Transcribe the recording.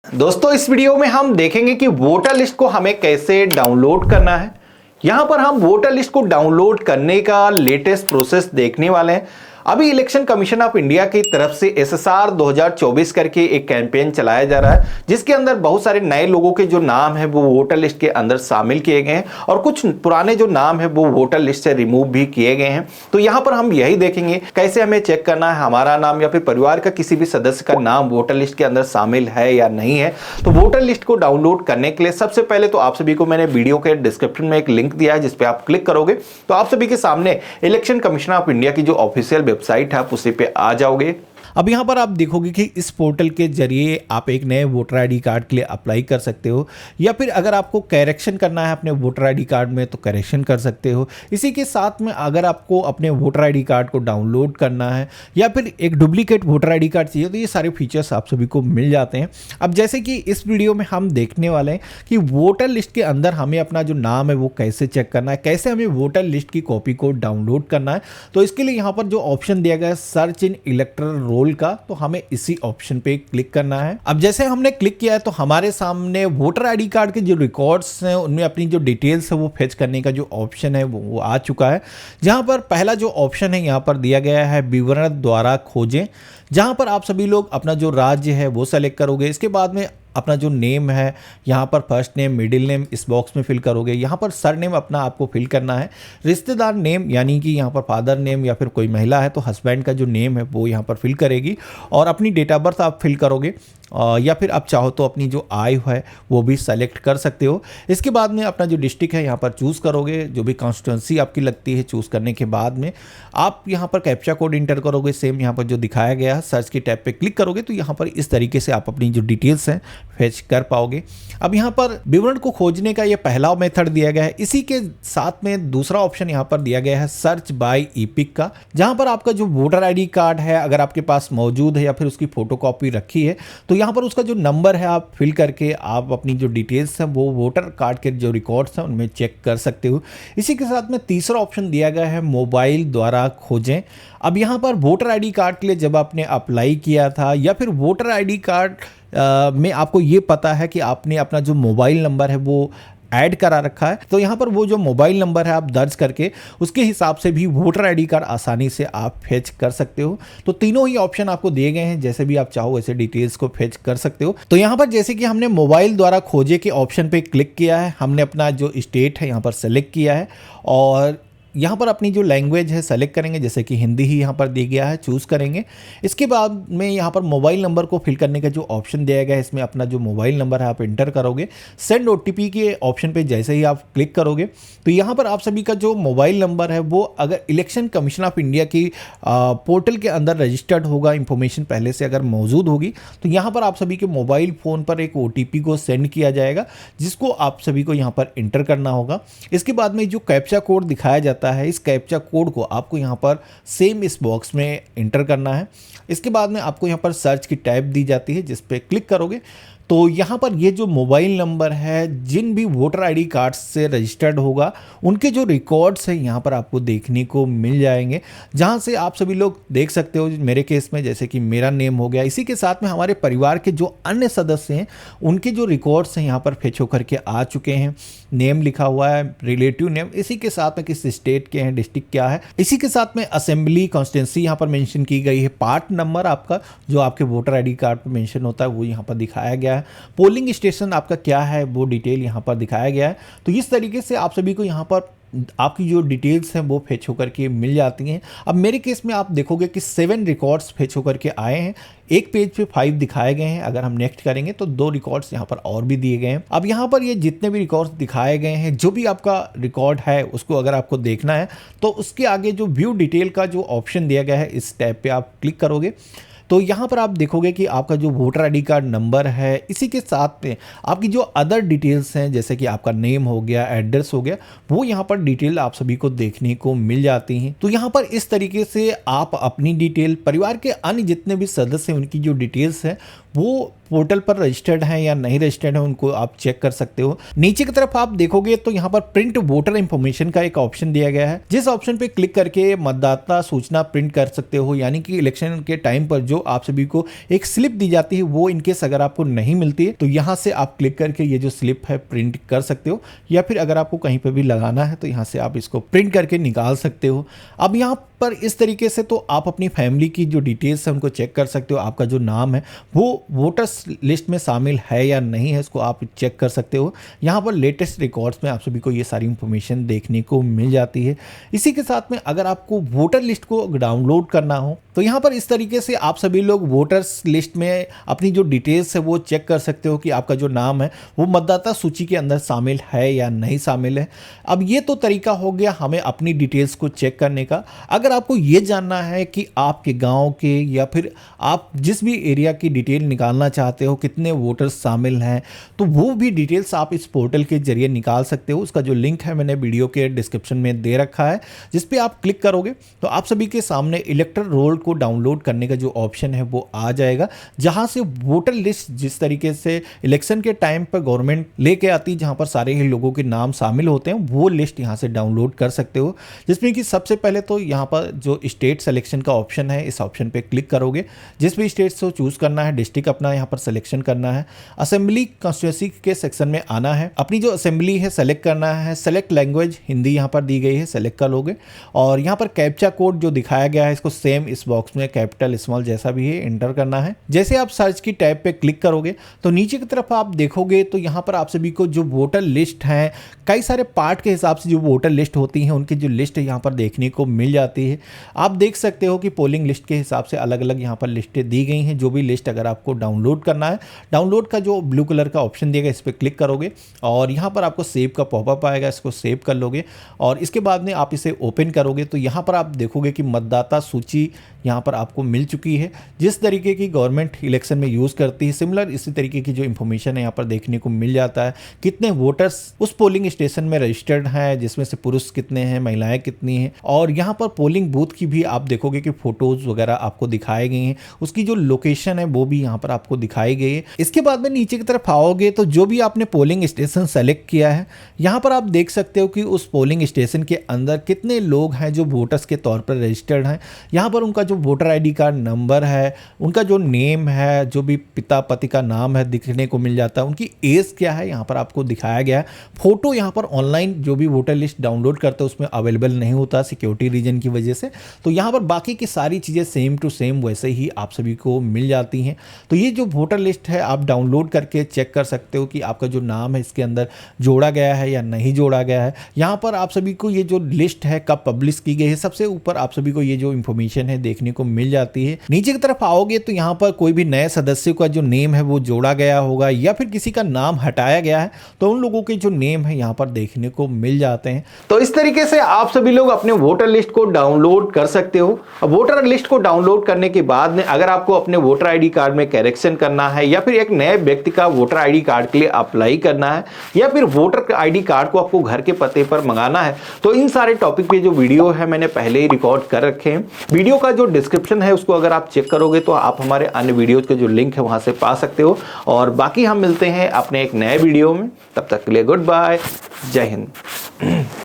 दोस्तों इस वीडियो में हम देखेंगे कि वोटर लिस्ट को हमें कैसे डाउनलोड करना है। यहां पर हम वोटर लिस्ट को डाउनलोड करने का लेटेस्ट प्रोसेस देखने वाले हैं। अभी इलेक्शन कमीशन ऑफ इंडिया की तरफ से एसएसआर 2024 करके एक कैंपेन चलाया जा रहा है, जिसके अंदर बहुत सारे नए लोगों के जो नाम है वो वोटर लिस्ट के अंदर शामिल किए गए हैं और कुछ पुराने जो नाम है वो वोटर लिस्ट से रिमूव भी किए गए हैं। तो यहां पर हम यही देखेंगे कैसे हमें चेक करना है हमारा नाम या फिर परिवार का किसी भी सदस्य का नाम वोटर लिस्ट के अंदर शामिल है या नहीं है। तो वोटर लिस्ट को डाउनलोड करने के लिए सबसे पहले तो आप सभी को मैंने वीडियो के डिस्क्रिप्शन में एक लिंक दिया है, जिसपे आप क्लिक करोगे तो आप सभी के सामने इलेक्शन कमीशन ऑफ इंडिया की जो ऑफिशियल वेबसाइट है आप उसी पे आ जाओगे। अब यहाँ पर आप देखोगे कि इस पोर्टल के जरिए आप एक नए वोटर आईडी कार्ड के लिए अप्लाई कर सकते हो, या फिर अगर आपको करेक्शन करना है अपने वोटर आईडी कार्ड में तो करेक्शन कर सकते हो। इसी के साथ में अगर आपको अपने वोटर आईडी कार्ड को डाउनलोड करना है या फिर एक डुप्लीकेट वोटर आईडी कार्ड चाहिए तो ये सारे फीचर्स आप सभी को मिल जाते हैं। अब जैसे कि इस वीडियो में हम देखने वाले हैं कि वोटर लिस्ट के अंदर हमें अपना जो नाम है वो कैसे चेक करना है, कैसे हमें वोटर लिस्ट की कॉपी को डाउनलोड करना है। तो इसके लिए यहाँ पर जो ऑप्शन दिया गया है सर्च इन इलेक्टोरल रोल का, तो हमें इसी ऑप्शन पे क्लिक करना है। अब जैसे हमने क्लिक किया है तो हमारे सामने वोटर आईडी कार्ड के जो रिकॉर्ड्स हैं उनमें अपनी जो डिटेल्स है वो फेच करने का जो ऑप्शन है वो आ चुका है। जहां पर पहला जो ऑप्शन है यहाँ पर दिया गया है विवरण द्वारा खोजें, जहां पर आप सभी लोग अपना जो राज्य है वो सेलेक्ट करोगे। इसके बाद में अपना जो नेम है यहाँ पर फर्स्ट नेम मिडिल नेम इस बॉक्स में फिल करोगे। यहाँ पर सर नेम अपना आपको फिल करना है। रिश्तेदार नेम यानी कि यहाँ पर फादर नेम, या फिर कोई महिला है तो हस्बैंड का जो नेम है वो यहाँ पर फिल करेगी, और अपनी डेट ऑफ बर्थ आप फिल करोगे, या फिर आप चाहो तो अपनी जो आयु है वो भी सेलेक्ट कर सकते हो। इसके बाद में अपना जो डिस्ट्रिक्ट है यहाँ पर चूज़ करोगे, जो भी कॉन्स्टिट्यूंसी आपकी लगती है। चूज़ करने के बाद में आप यहाँ पर कैप्चा कोड इंटर करोगे, सेम यहाँ पर जो दिखाया गया है। सर्च की टैब पे क्लिक करोगे तो यहाँ पर इस तरीके से आप अपनी जो डिटेल्स हैं फेच कर पाओगे। अब यहाँ पर विवरण को खोजने का ये पहला मेथड दिया गया है। इसी के साथ में दूसरा ऑप्शन यहाँ पर दिया गया है सर्च बाय ईपिक का, जहाँ पर आपका जो वोटर आईडी कार्ड है अगर आपके पास मौजूद है या फिर उसकी फोटोकॉपी रखी है तो यहाँ पर उसका जो नंबर है आप फिल करके आप अपनी जो डिटेल्स हैं वो वोटर कार्ड के जो रिकॉर्ड्स हैं उनमें चेक कर सकते हो। इसी के साथ में तीसरा ऑप्शन दिया गया है मोबाइल द्वारा खोजें। अब यहाँ पर वोटर आईडी कार्ड के लिए जब आपने अप्लाई किया था या फिर वोटर आईडी कार्ड में आपको ये पता है कि आपने अपना जो मोबाइल नंबर है वो ऐड करा रखा है, तो यहाँ पर वो जो मोबाइल नंबर है आप दर्ज करके उसके हिसाब से भी वोटर आईडी कार्ड आसानी से आप फेच कर सकते हो। तो तीनों ही ऑप्शन आपको दिए गए हैं, जैसे भी आप चाहो वैसे डिटेल्स को फेच कर सकते हो। तो यहाँ पर जैसे कि हमने मोबाइल द्वारा खोजे के ऑप्शन पे क्लिक किया है, हमने अपना जो स्टेट है यहाँ पर सेलेक्ट किया है और यहाँ पर अपनी जो लैंग्वेज है सेलेक्ट करेंगे, जैसे कि हिंदी ही यहाँ पर दिया गया है, चूज़ करेंगे। इसके बाद में यहाँ पर मोबाइल नंबर को फिल करने का जो ऑप्शन दिया गया है इसमें अपना जो मोबाइल नंबर है आप इंटर करोगे। सेंड ओटीपी के ऑप्शन पे जैसे ही आप क्लिक करोगे तो यहाँ पर आप सभी का जो मोबाइल नंबर है वो अगर इलेक्शन कमीशन ऑफ इंडिया की पोर्टल के अंदर रजिस्टर्ड होगा, इंफॉर्मेशन पहले से अगर मौजूद होगी तो यहाँ पर आप सभी के मोबाइल फ़ोन पर एक ओटीपी को सेंड किया जाएगा, जिसको आप सभी को यहाँ पर इंटर करना होगा। इसके बाद में जो कैप्चा कोड दिखाया जाता है, इस कैप्चा कोड को आपको यहाँ पर सेम इस बॉक्स में इंटर करना है। इसके बाद में आपको यहाँ पर सर्च की टैब दी जाती है, जिस पे क्लिक करोगे तो यहाँ पर ये जो मोबाइल नंबर है जिन भी वोटर आईडी कार्ड से रजिस्टर्ड होगा उनके जो रिकॉर्ड्स हैं यहाँ पर आपको देखने को मिल जाएंगे, जहाँ से आप सभी लोग देख सकते हो। मेरे केस में जैसे कि मेरा नेम हो गया, इसी के साथ में हमारे परिवार के जो अन्य सदस्य हैं उनके जो रिकॉर्ड्स हैं यहाँ पर फेच होकर के आ चुके हैं। नेम लिखा हुआ है, रिलेटिव नेम, इसी के साथ में किस स्टेट के हैं, डिस्ट्रिक्ट क्या है, इसी के साथ में असेंबली कॉन्स्टिट्यूंसी यहाँ पर मेंशन की गई है। पार्ट नंबर आपका जो आपके वोटर आईडी कार्ड पर मेंशन होता है वो यहाँ पर दिखाया गया है। पोलिंग स्टेशन आपका क्या है वो डिटेल यहाँ पर दिखाया गया है। तो इस तरीके से आप सभी को यहाँ पर आपकी जो डिटेल्स हैं वो फेच होकर के मिल जाती हैं। अब मेरे केस में आप देखोगे कि 7 रिकॉर्ड्स फेच होकर के आए हैं। एक पेज पे 5 दिखाए गए हैं, अगर हम नेक्स्ट करेंगे तो 2 रिकॉर्ड्स यहाँ पर और भी दिए गए हैं। अब यहाँ पर ये जितने भी रिकॉर्ड्स दिखाए गए हैं, जो भी आपका रिकॉर्ड है उसको अगर आपको देखना है तो उसके आगे जो व्यू डिटेल का जो ऑप्शन दिया गया है इस टैब पे आप क्लिक करोगे तो यहाँ पर आप देखोगे कि आपका जो वोटर आईडी कार्ड नंबर है, इसी के साथ में आपकी जो अदर डिटेल्स हैं जैसे कि आपका नेम हो गया, एड्रेस हो गया, वो यहाँ पर डिटेल आप सभी को देखने को मिल जाती हैं। तो यहाँ पर इस तरीके से आप अपनी डिटेल, परिवार के अन्य जितने भी सदस्य हैं उनकी जो डिटेल्स हैं वो पोर्टल पर रजिस्टर्ड हैं या नहीं रजिस्टर्ड हैं उनको आप चेक कर सकते हो। नीचे की तरफ आप देखोगे तो यहाँ पर प्रिंट वोटर इंफॉर्मेशन का एक ऑप्शन दिया गया है, जिस ऑप्शन पे क्लिक करके मतदाता सूचना प्रिंट कर सकते हो। यानी कि इलेक्शन के टाइम पर जो आप सभी को एक स्लिप दी जाती है, वो इनकेस अगर आपको नहीं मिलती है तो यहाँ से आप क्लिक करके ये जो स्लिप है प्रिंट कर सकते हो, या फिर अगर आपको कहीं पर भी लगाना है तो यहाँ से आप इसको प्रिंट करके निकाल सकते हो। अब यहाँ पर इस तरीके से तो आप अपनी फैमिली की जो डिटेल्स है उनको चेक कर सकते हो। आपका जो नाम है वो वोटर्स लिस्ट में शामिल है या नहीं है, इसको आप चेक कर सकते हो। यहाँ पर लेटेस्ट रिकॉर्ड्स में आप सभी को ये सारी इंफॉर्मेशन देखने को मिल जाती है। इसी के साथ में अगर आपको वोटर लिस्ट को डाउनलोड करना हो तो यहाँ पर इस तरीके से आप सभी लोग वोटर्स लिस्ट में अपनी जो डिटेल्स है वो चेक कर सकते हो कि आपका जो नाम है वो मतदाता सूची के अंदर शामिल है या नहीं शामिल है। अब ये तो तरीका हो गया हमें अपनी डिटेल्स को चेक करने का। अगर आपको ये जानना है कि आपके गांव के या फिर आप जिस भी एरिया की डिटेल निकालना चाहते हो, कितने वोटर्स शामिल हैं, तो वो भी डिटेल्स आप इस पोर्टल के जरिए निकाल सकते हो। उसका जो लिंक है मैंने वीडियो के डिस्क्रिप्शन में दे रखा है, जिस पे आप क्लिक करोगे तो आप सभी के सामने इलेक्टोरल रोल को डाउनलोड करने का जो ऑप्शन है वो आ जाएगा, जहां से वोटर लिस्ट जिस तरीके से इलेक्शन के टाइम पर गवर्नमेंट लेके आती है, जहां पर सारे ही लोगों के नाम शामिल होते हैं, वो लिस्ट यहां से डाउनलोड कर सकते हो। जिसमें कि सबसे पहले तो यहाँ पर जो स्टेट सिलेक्शन का ऑप्शन है, इस ऑप्शन पे क्लिक करोगे। जिस भी स्टेट को चूज करना है, डिस्ट्रिक्ट अपना यहाँ पर सिलेक्शन करना है, असेंबली कॉन्स्टिट्यूंसी के सेक्शन में आना है, अपनी जो असेंबली है सेलेक्ट करना है, सेलेक्ट लैंग्वेज हिंदी यहाँ पर दी गई है, सेलेक्ट कर लोगे। और यहाँ पर कैप्चा कोड जो दिखाया गया है इसको सेम इस बॉक्स में कैपिटल स्मॉल जैसा भी है एंटर करना है। जैसे आप सर्च की टैब पे क्लिक करोगे तो नीचे की तरफ आप देखोगे तो यहाँ पर आप सभी को जो वोटर लिस्ट है, कई सारे पार्ट के हिसाब से जो वोटर लिस्ट होती है उनकी जो लिस्ट यहाँ पर देखने को मिल जाती है। आप देख सकते हो कि पोलिंग लिस्ट के हिसाब से अलग अलग यहाँ पर लिस्टें दी गई हैं। जो भी लिस्ट अगर आपको डाउनलोड करना है, डाउनलोड का जो ब्लू कलर का ऑप्शन दिएगा इस पर क्लिक करोगे और यहाँ पर आपको सेव का पॉपअप आएगा, इसको सेव कर लोगे और इसके बाद में आप इसे ओपन करोगे तो यहाँ पर आप देखोगे कि मतदाता सूची यहाँ पर आपको मिल चुकी है। जिस तरीके की गवर्नमेंट इलेक्शन में यूज़ करती है, सिमिलर इसी तरीके की जो इन्फॉर्मेशन है यहाँ पर देखने को मिल जाता है। कितने वोटर्स उस पोलिंग स्टेशन में रजिस्टर्ड हैं, जिसमें से पुरुष कितने हैं, महिलाएं कितनी हैं, और यहाँ पर पोलिंग बूथ की भी आप देखोगे कि फोटोज वगैरह आपको दिखाई गई हैं। उसकी जो लोकेशन है वो भी यहाँ पर आपको दिखाई गई है। इसके बाद में नीचे की तरफ आओगे तो जो भी आपने पोलिंग स्टेशन सेलेक्ट किया है, यहाँ पर आप देख सकते हो कि उस पोलिंग स्टेशन के अंदर कितने लोग हैं जो वोटर्स के तौर पर रजिस्टर्ड हैं। यहाँ पर उनका जो वोटर आईडी कार्ड नंबर है, उनका जो नेम है, जो भी पिता पति का नाम है दिखने को मिल जाता है। उनकी एज क्या है यहाँ पर आपको दिखाया गया है। फोटो यहाँ पर ऑनलाइन जो भी वोटर लिस्ट डाउनलोड करते हैं उसमें अवेलेबल नहीं होता सिक्योरिटी रीजन की वजह से। तो यहाँ पर बाकी की सारी चीज़ें सेम टू सेम वैसे ही आप सभी को मिल जाती हैं। तो ये जो वोटर लिस्ट है आप डाउनलोड करके चेक कर सकते हो कि आपका जो नाम है इसके अंदर जोड़ा गया है या नहीं जोड़ा गया है। यहाँ पर आप सभी को ये जो लिस्ट है कब पब्लिश की गई है, सबसे ऊपर आप सभी को ये जो इंफॉर्मेशन है देखने को मिल जाती है। नीचे की तरफ आओगे तो यहाँ पर कोई भी नए सदस्य का जो नेम है वो जोड़ा गया होगा या फिर किसी का नाम हटाया गया है तो उन लोगों के जो नेम है यहाँ पर देखने को मिल जाते हैं। तो इस तरीके से आप सभी लोग अपने वोटर लिस्ट को डाउनलोड कर सकते हो। अब वोटर लिस्ट को डाउनलोड करने के बाद में अगर आपको अपने वोटर आईडी कार्ड में करेक्शन करना है या फिर एक नए व्यक्ति का वोटर आईडी कार्ड के लिए अप्लाई करना है या फिर वोटर आईडी कार्ड को आपको घर के पते पर मंगाना है, तो इन सारे टॉपिक पे जो वीडियो है मैंने पहले ही रिकॉर्ड कर रखे हैं। वीडियो का जो डिस्क्रिप्शन है उसको अगर आप चेक करोगे तो आप हमारे अन्य वीडियोज के जो लिंक है वहां से पा सकते हो। और बाकी हम मिलते हैं अपने एक नए वीडियो में, तब तक के लिए गुड बाय, जय हिंद।